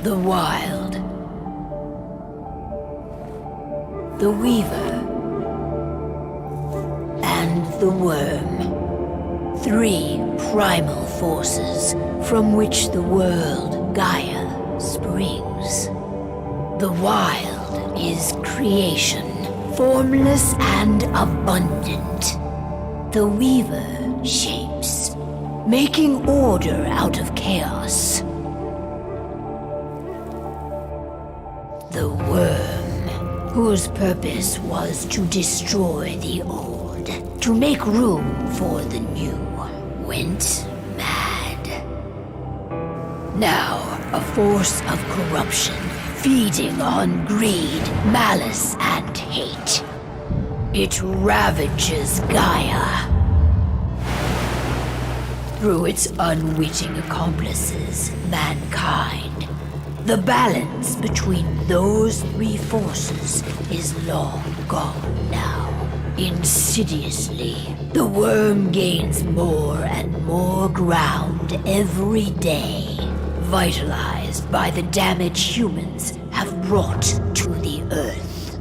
The Wild. The Weaver. And the Worm. 3 primal forces from which the world, Gaia, springs. The Wild is creation, formless and abundant. The Weaver shapes, making order out of chaos. The Worm, whose purpose was to destroy the old, to make room for the new, went mad. Now, a force of corruption, feeding on greed, malice, and hate. It ravages Gaia. Through its unwitting accomplices, mankind. The balance between those 3 forces is long gone now. Insidiously, the Worm gains more and more ground every day, vitalized by the damage humans have brought to the Earth.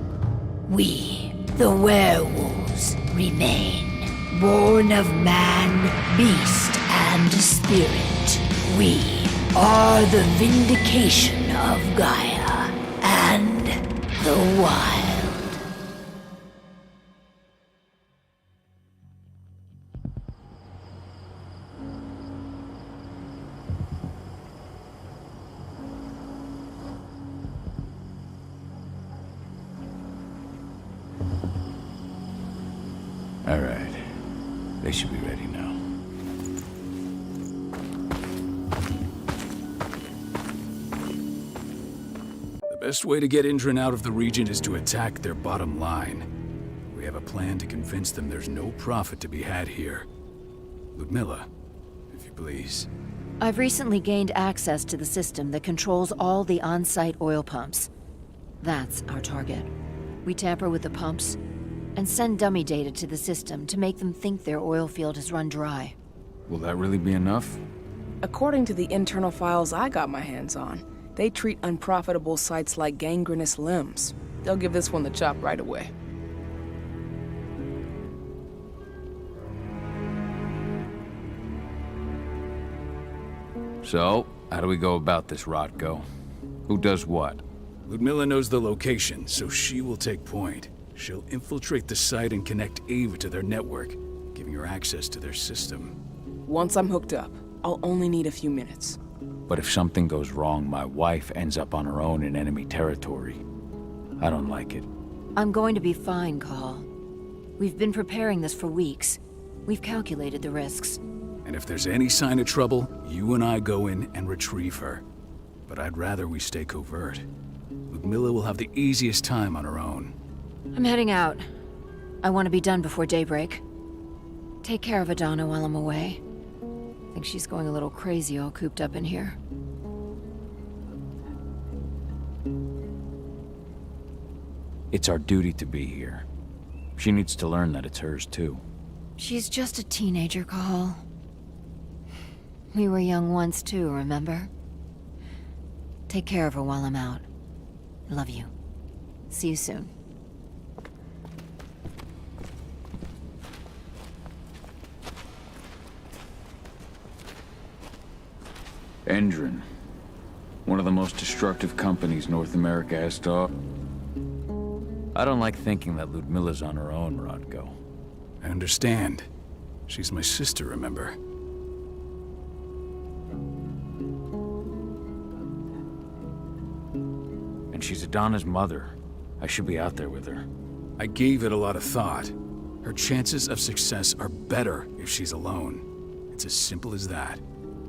We, the werewolves, remain, born of man, beast, and spirit. We are the vindication of Gaia and the Wild. All right. They should be ready now. The best way to get Indran out of the region is to attack their bottom line. We have a plan to convince them there's no profit to be had here. Ludmilla, if you please. I've recently gained access to the system that controls all the on-site oil pumps. That's our target. We tamper with the pumps and send dummy data to the system to make them think their oil field has run dry. Will that really be enough? According to the internal files I got my hands on, they treat unprofitable sites like gangrenous limbs. They'll give this one the chop right away. So, how do we go about this, Rodko? Who does what? Ludmilla knows the location, so she will take point. She'll infiltrate the site and connect Ava to their network, giving her access to their system. Once I'm hooked up, I'll only need a few minutes. But if something goes wrong, my wife ends up on her own in enemy territory. I don't like it. I'm going to be fine, Call. We've been preparing this for weeks. We've calculated the risks. And if there's any sign of trouble, you and I go in and retrieve her. But I'd rather we stay covert. Ludmilla will have the easiest time on her own. I'm heading out. I want to be done before daybreak. Take care of Adana while I'm away. I think she's going a little crazy all cooped up in here. It's our duty to be here. She needs to learn that it's hers too. She's just a teenager, Call. We were young once too, remember? Take care of her while I'm out. Love you. See you soon. Endron. One of the most destructive companies North America has to offer. I don't like thinking that Ludmilla's on her own, Rodko. I understand. She's my sister, remember? And she's Adana's mother. I should be out there with her. I gave it a lot of thought. Her chances of success are better if she's alone. It's as simple as that.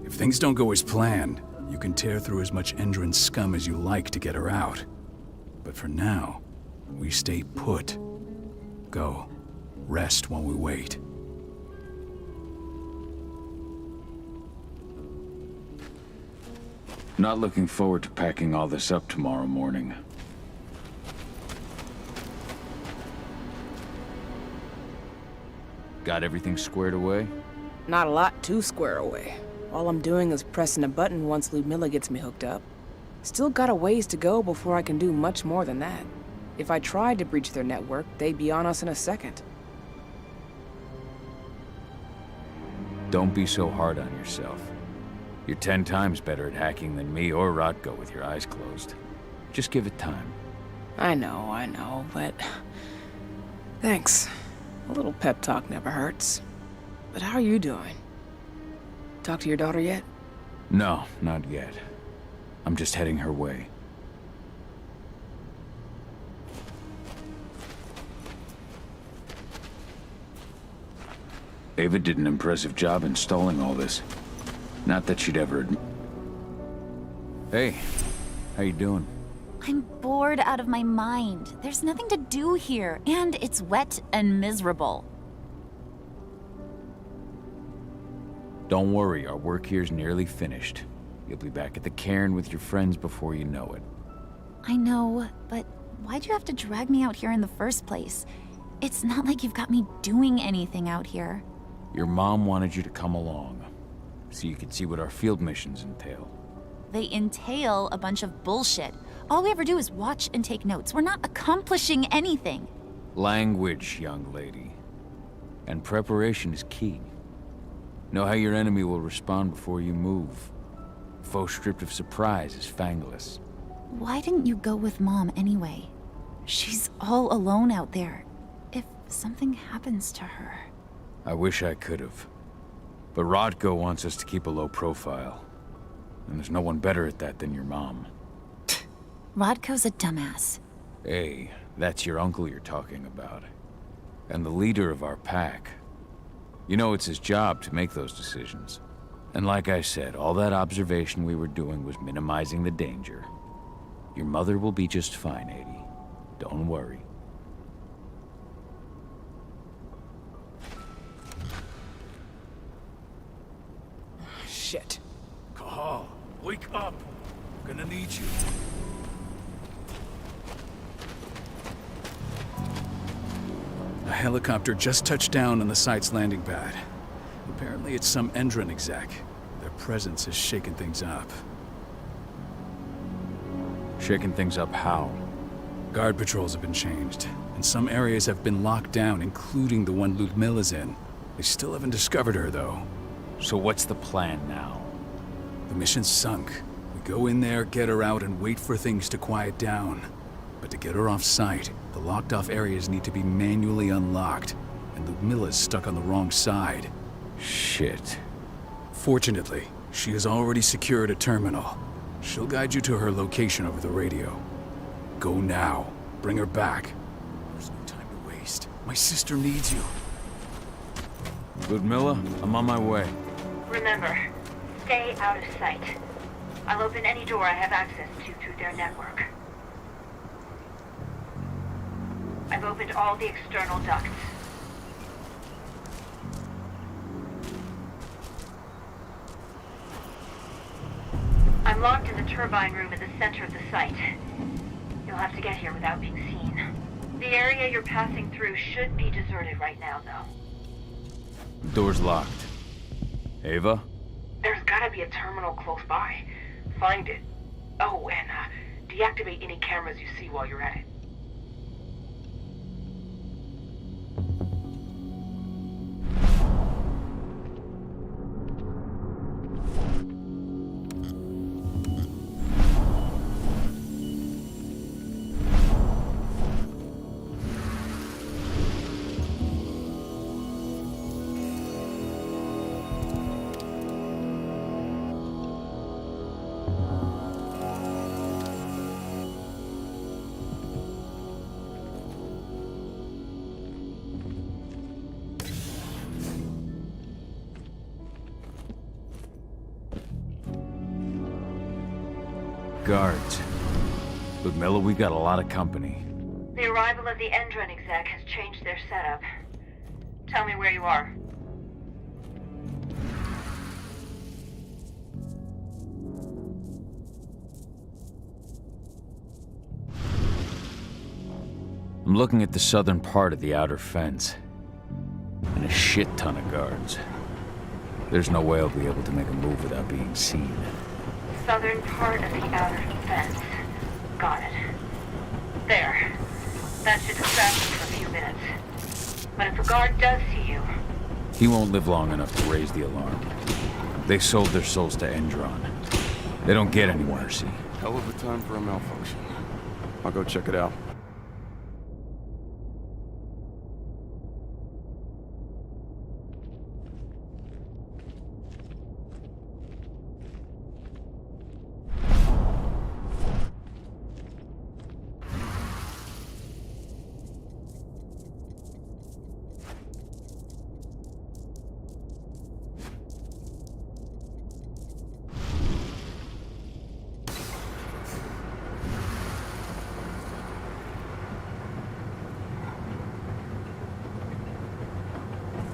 If things don't go as planned, you can tear through as much Endron scum as you like to get her out. But for now, we stay put. Go. Rest while we wait. Not looking forward to packing all this up tomorrow morning. Got everything squared away? Not a lot to square away. All I'm doing is pressing a button once Ludmilla gets me hooked up. Still got a ways to go before I can do much more than that. If I tried to breach their network, they'd be on us in a second. Don't be so hard on yourself. You're 10 times better at hacking than me or Rotko with your eyes closed. Just give it time. I know, but... Thanks. A little pep talk never hurts. But how are you doing? Talk to your daughter yet? No, not yet. I'm just heading her way. Ava did an impressive job installing all this. Not that she'd ever... Hey, how you doing? I'm bored out of my mind. There's nothing to do here, and it's wet and miserable. Don't worry, our work here's nearly finished. You'll be back at the cairn with your friends before you know it. I know, but why'd you have to drag me out here in the first place? It's not like you've got me doing anything out here. Your mom wanted you to come along, so you could see what our field missions entail. They entail a bunch of bullshit. All we ever do is watch and take notes. We're not accomplishing anything. Language, young lady. And preparation is key. Know how your enemy will respond before you move. Faux stripped of surprise is fangless. Why didn't you go with Mom anyway? She's all alone out there. If something happens to her... I wish I could have. But Rodko wants us to keep a low profile. And there's no one better at that than your mom. Rodko's a dumbass. Hey, that's your uncle you're talking about. And the leader of our pack. You know it's his job to make those decisions. And like I said, all that observation we were doing was minimizing the danger. Your mother will be just fine, Edie. Don't worry. Shit. Cahal, wake up! I'm gonna need you. A helicopter just touched down on the site's landing pad. Apparently it's some Endron exec. Their presence has shaken things up. Shaking things up how? Guard patrols have been changed, and some areas have been locked down, including the one Ludmilla's in. They still haven't discovered her, though. So what's the plan now? The mission's sunk. We go in there, get her out, and wait for things to quiet down. But to get her off site, the locked-off areas need to be manually unlocked, and Ludmilla's stuck on the wrong side. Shit. Fortunately, she has already secured a terminal. She'll guide you to her location over the radio. Go now. Bring her back. There's no time to waste. My sister needs you. Ludmilla, I'm on my way. Remember, stay out of sight. I'll open any door I have access to through their network. I've opened all the external ducts. I'm locked in the turbine room at the center of the site. You'll have to get here without being seen. The area you're passing through should be deserted right now, though. Door's locked. Ava? There's gotta be a terminal close by. Find it. Oh, and deactivate any cameras you see while you're at it. Guards. Ludmilla, we got a lot of company. The arrival of the Endron exec has changed their setup. Tell me where you are. I'm looking at the southern part of the outer fence. And a shit ton of guards. There's no way I'll be able to make a move without being seen. southern part of the outer fence. Got it. There. That should distract him for a few minutes. But if a guard does see you... He won't live long enough to raise the alarm. They sold their souls to Endron. They don't get any mercy. Hell of a time for a malfunction. I'll go check it out.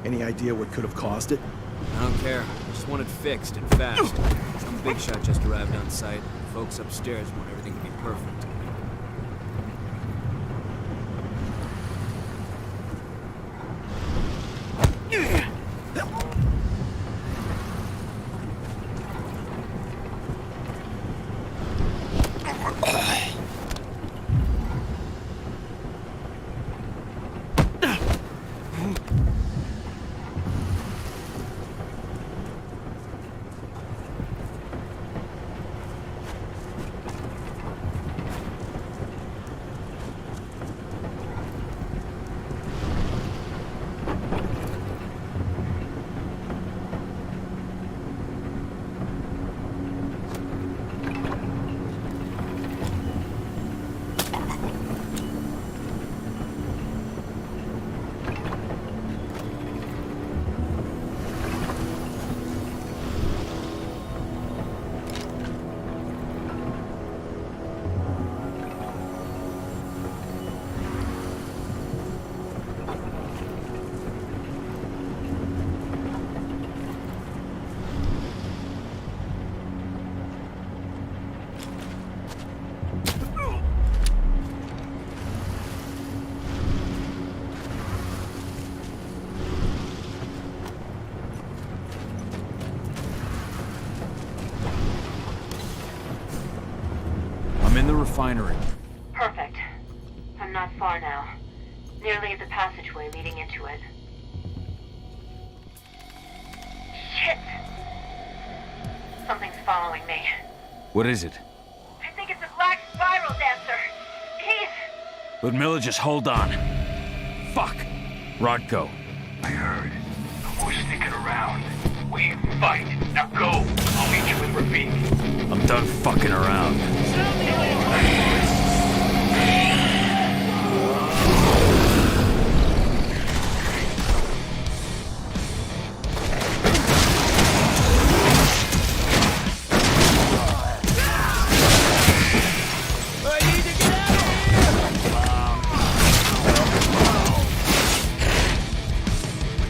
Any idea what could have caused it? I don't care. I just want it fixed and fast. Some big shot just arrived on site. Folks upstairs want everything to be perfect. Refinery. Perfect. I'm not far now. Nearly at the passageway leading into it. Shit! Something's following me. What is it? I think it's a black spiral dancer. He's... Ludmilla, just hold on. Fuck! Rodko. I heard. A voice sneaking around. We fight. Now go! I'll meet you with Rafik. I'm done fucking around.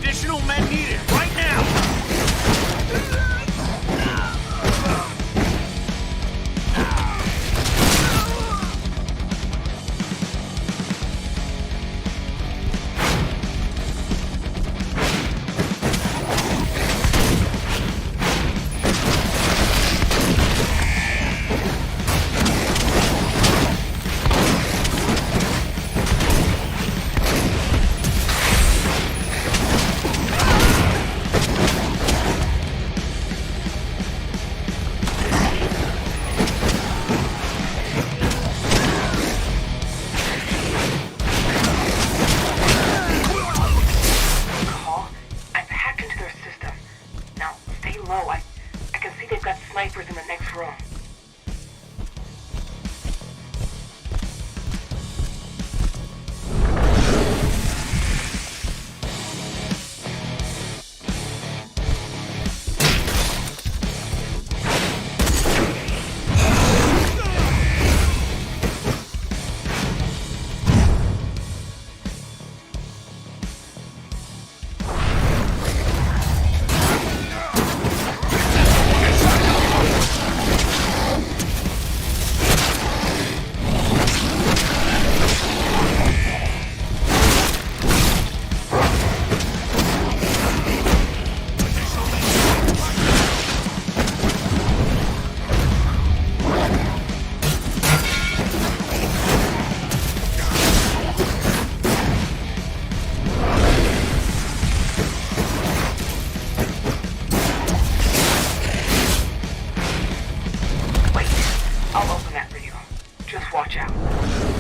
Additional men needed, right now! open that for you. Just watch out.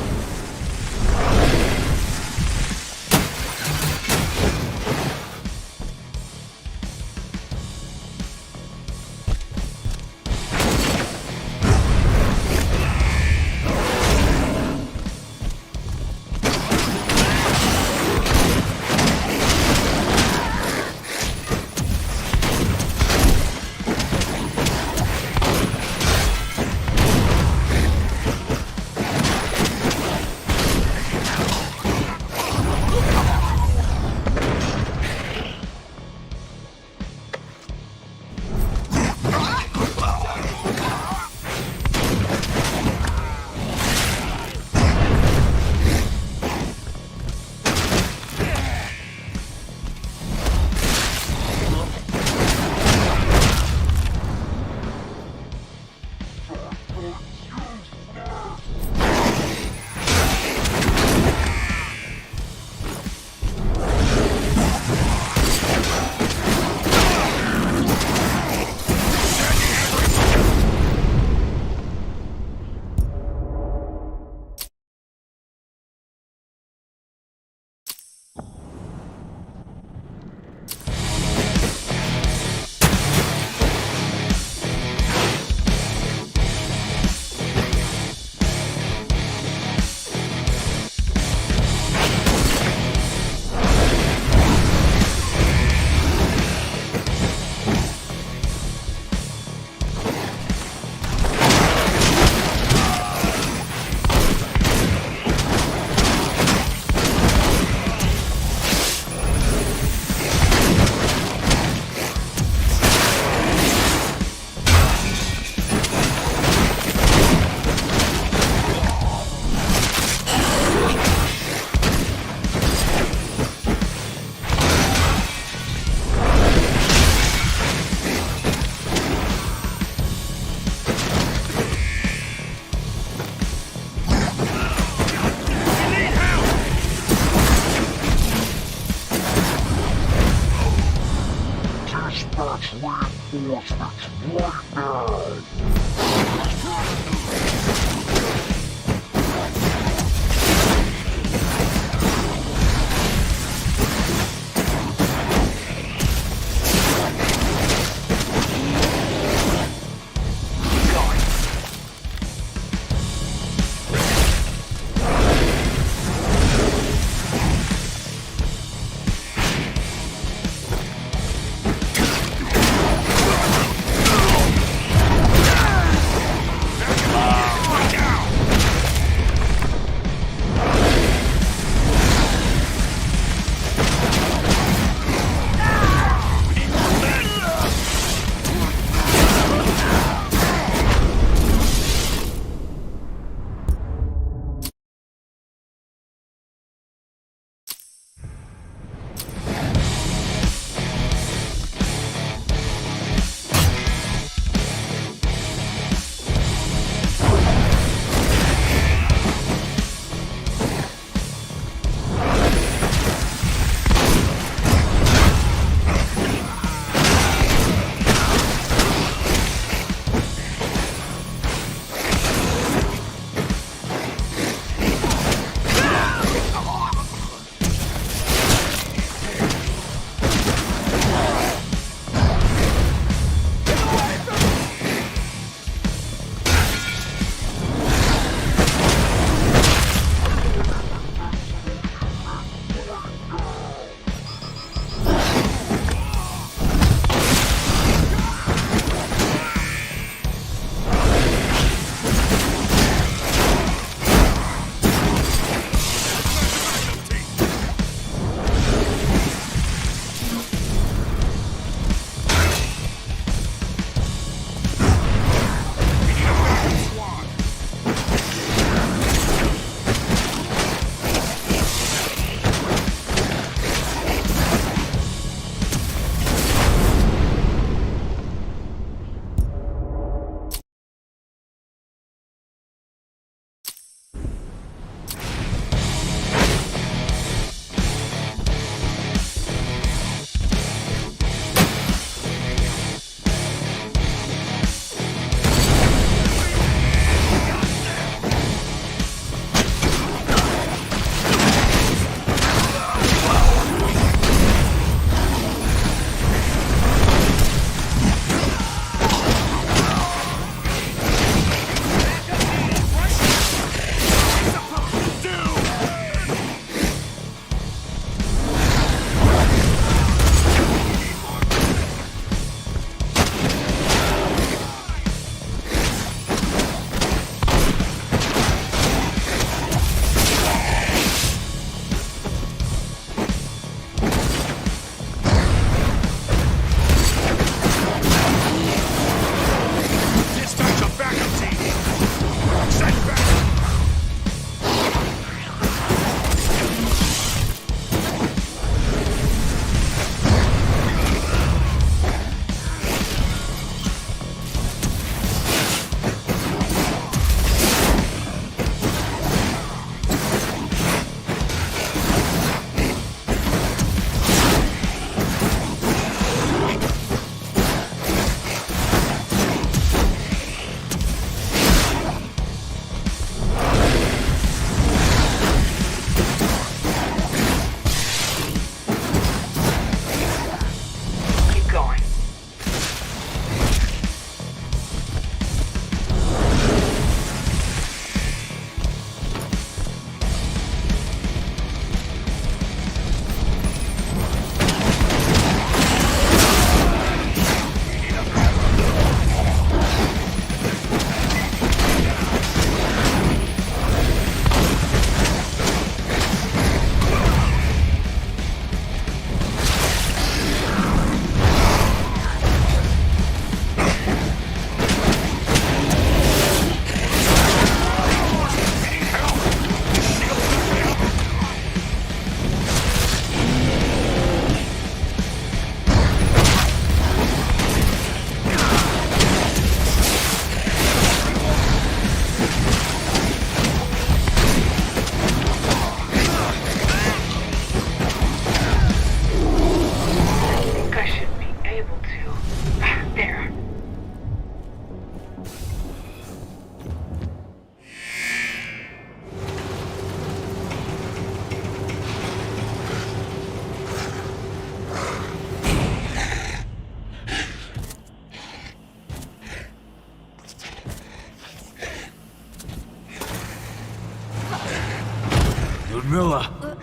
Camilla!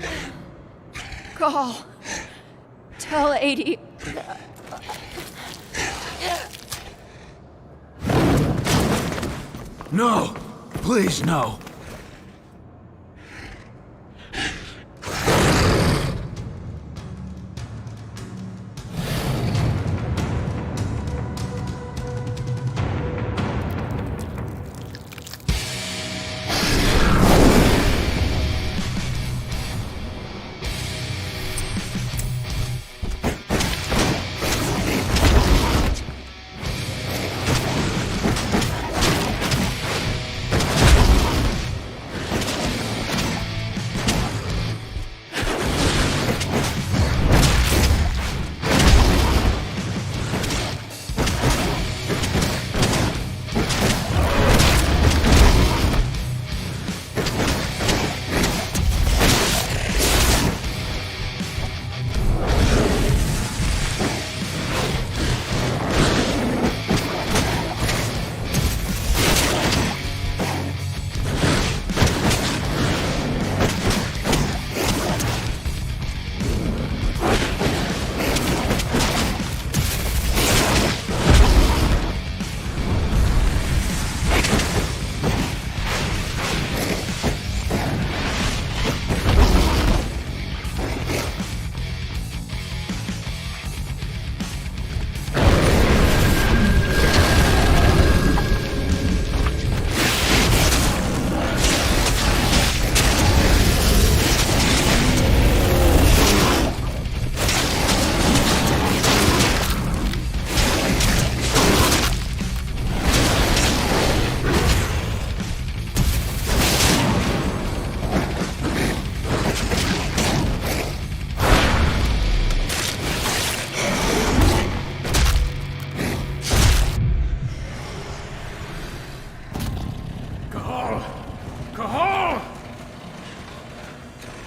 Call. Tell 80. No! Please, no!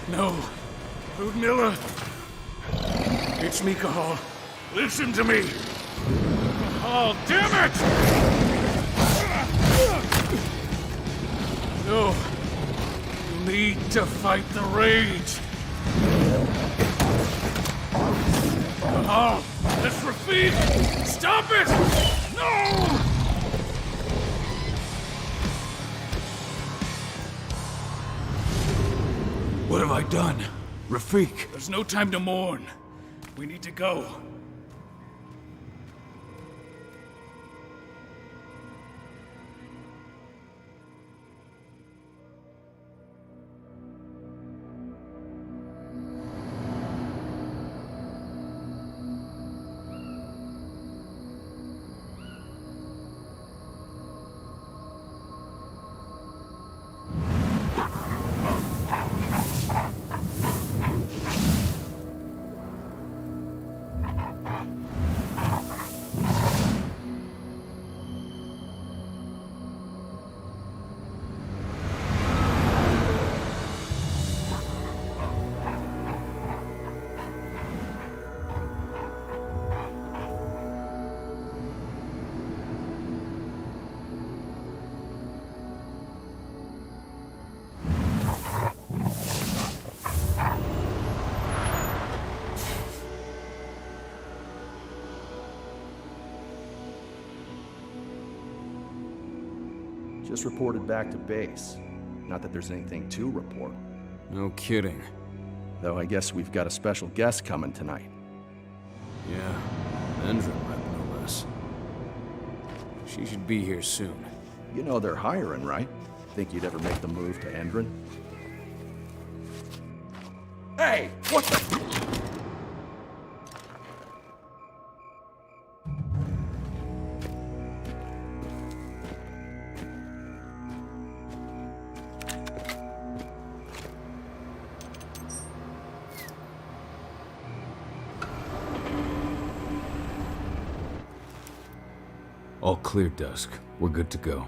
No. Ludmilla. It's me, Cahal. Listen to me. Cahal, damn it! No. You need to fight the rage. Cahal, that's Rafik! Stop it! No! What have I done? Rafik! There's no time to mourn. We need to go. Just reported back to base. Not that there's anything to report. No kidding. Though I guess we've got a special guest coming tonight. Yeah, Endra might no less. She should be here soon. You know they're hiring, right? Think you'd ever make the move to Endron? Hey! What the... All clear, Dusk. We're good to go.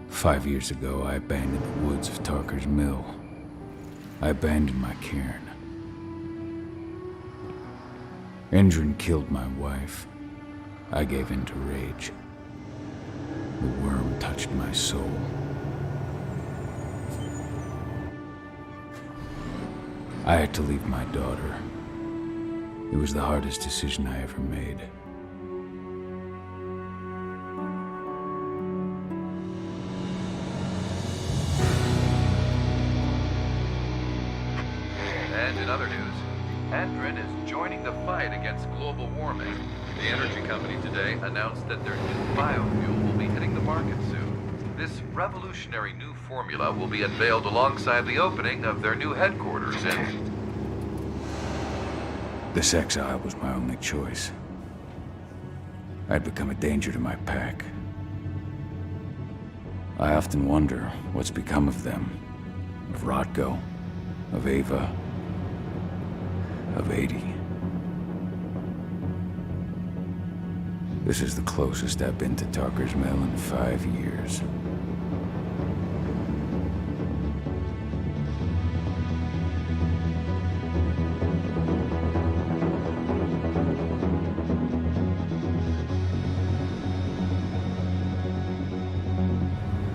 "5 years ago, I abandoned the woods of Tarker's Mill. I abandoned my cairn. Endron killed my wife. I gave in to rage. The worm touched my soul. I had to leave my daughter. It was the hardest decision I ever made. And in other news, Endron is joining the fight against global warming. The energy company today announced that their new biofuel will be hitting the market soon. This revolutionary new formula will be unveiled alongside the opening of their new headquarters in... This exile was my only choice. I'd become a danger to my pack. I often wonder what's become of them. Of Rotko, of Ava, of 80. This is the closest I've been to Talker's Mill in 5 years.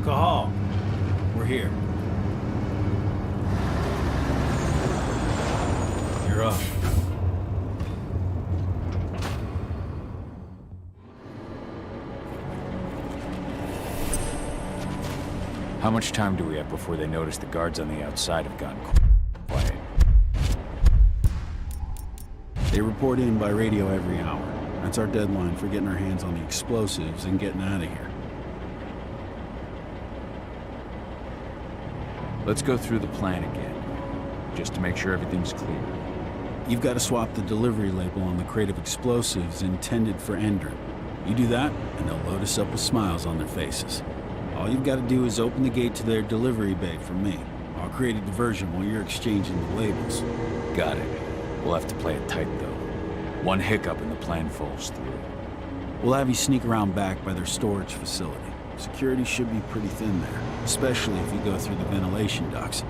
Cahal, we're here. You're up. How much time do we have before they notice the guards on the outside have gone quiet? They report in by radio every hour. That's our deadline for getting our hands on the explosives and getting out of here. Let's go through the plan again, just to make sure everything's clear. You've got to swap the delivery label on the crate of explosives intended for Endron. You do that, and they'll load us up with smiles on their faces. All you've got to do is open the gate to their delivery bay for me. I'll create a diversion while you're exchanging the labels. Got it. We'll have to play it tight, though. One hiccup and the plan falls through. We'll have you sneak around back by their storage facility. Security should be pretty thin there, especially if you go through the ventilation ducts.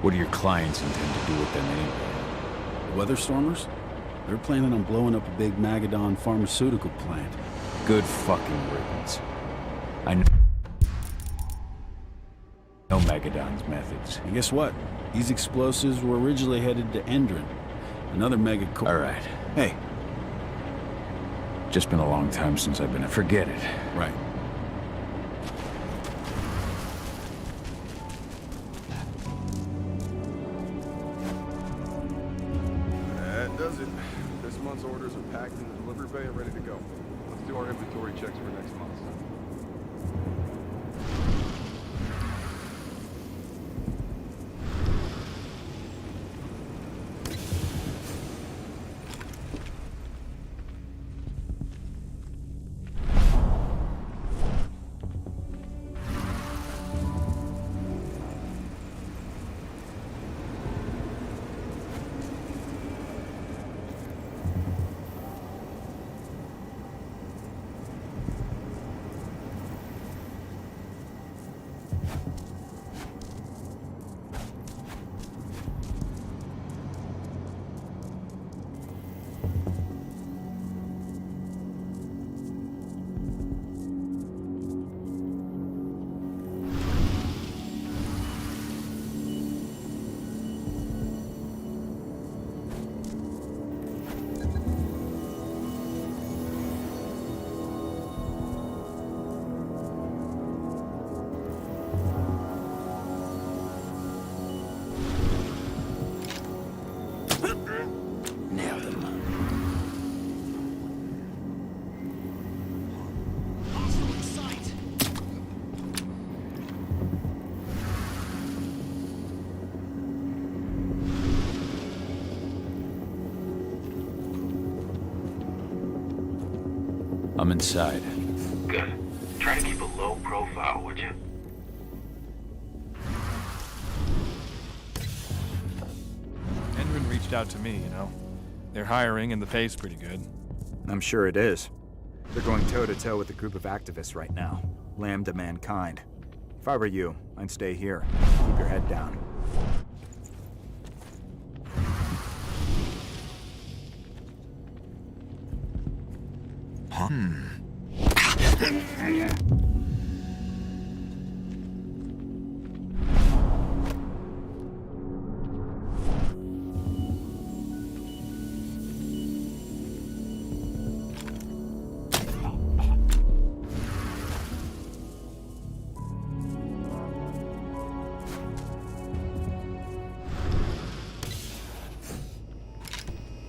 What do your clients intend to do with them anyway? The Weatherstormers? They're planning on blowing up a big Magadon pharmaceutical plant. Good fucking riddance. I know Magadon's methods. And guess what? These explosives were originally headed to Endron, another mega All right. Hey. Just been a long time since I've been... Forget it. Right. That does it. This month's orders are packed in the delivery bay and ready to go. Let's do our inventory checks for next month. Nailed him. I'm inside. Good. Try to keep a low profile, would you? Endron reached out to me, you know. They're hiring and the pay's pretty good. I'm sure it is. They're going toe-to-toe with a group of activists right now. Lambda mankind. If I were you, I'd stay here. Keep your head down.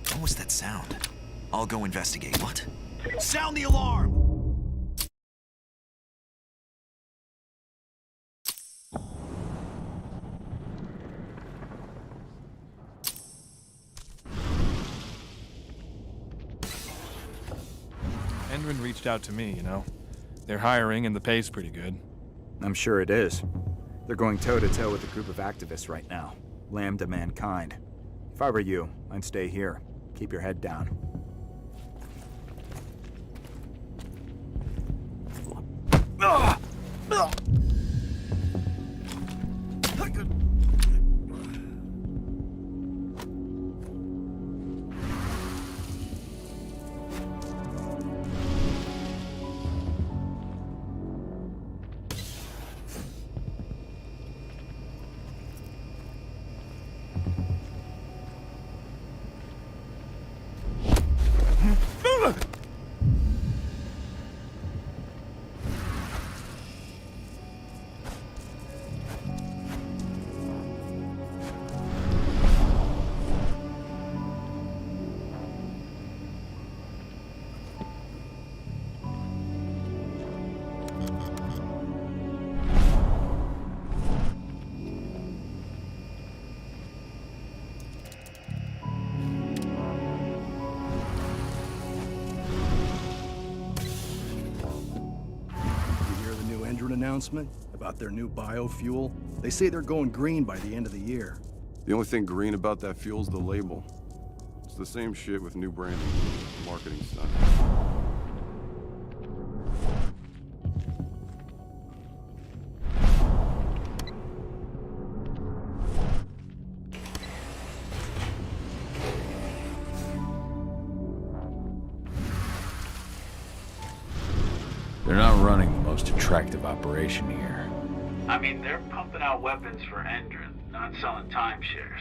What was that sound? I'll go investigate. What? Sound the alarm! Endrin reached out to me, you know. They're hiring and the pay's pretty good. I'm sure it is. They're going toe-to-toe with a group of activists right now. Lambda mankind. If I were you, I'd stay here. Keep your head down. Announcement about their new biofuel. They say they're going green by the end of the year. The only thing green about that fuel's the label. It's the same shit with new branding, marketing stuff. They're not running the most attractive operation here. I mean, they're pumping out weapons for Endrin, not selling timeshares.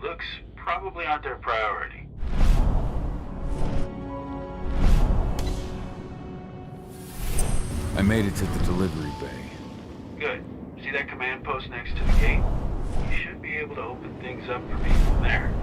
Looks probably aren't their priority. I made it to the delivery bay. Good. See that command post next to the gate? You should be able to open things up for me from there.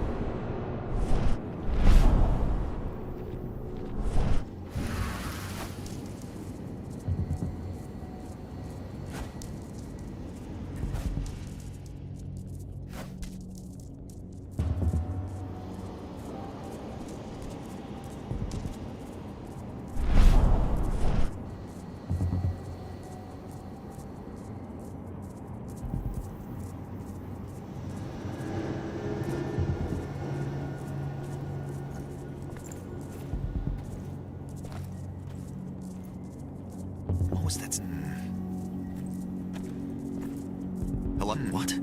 Hello? What?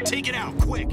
Take it out, quick!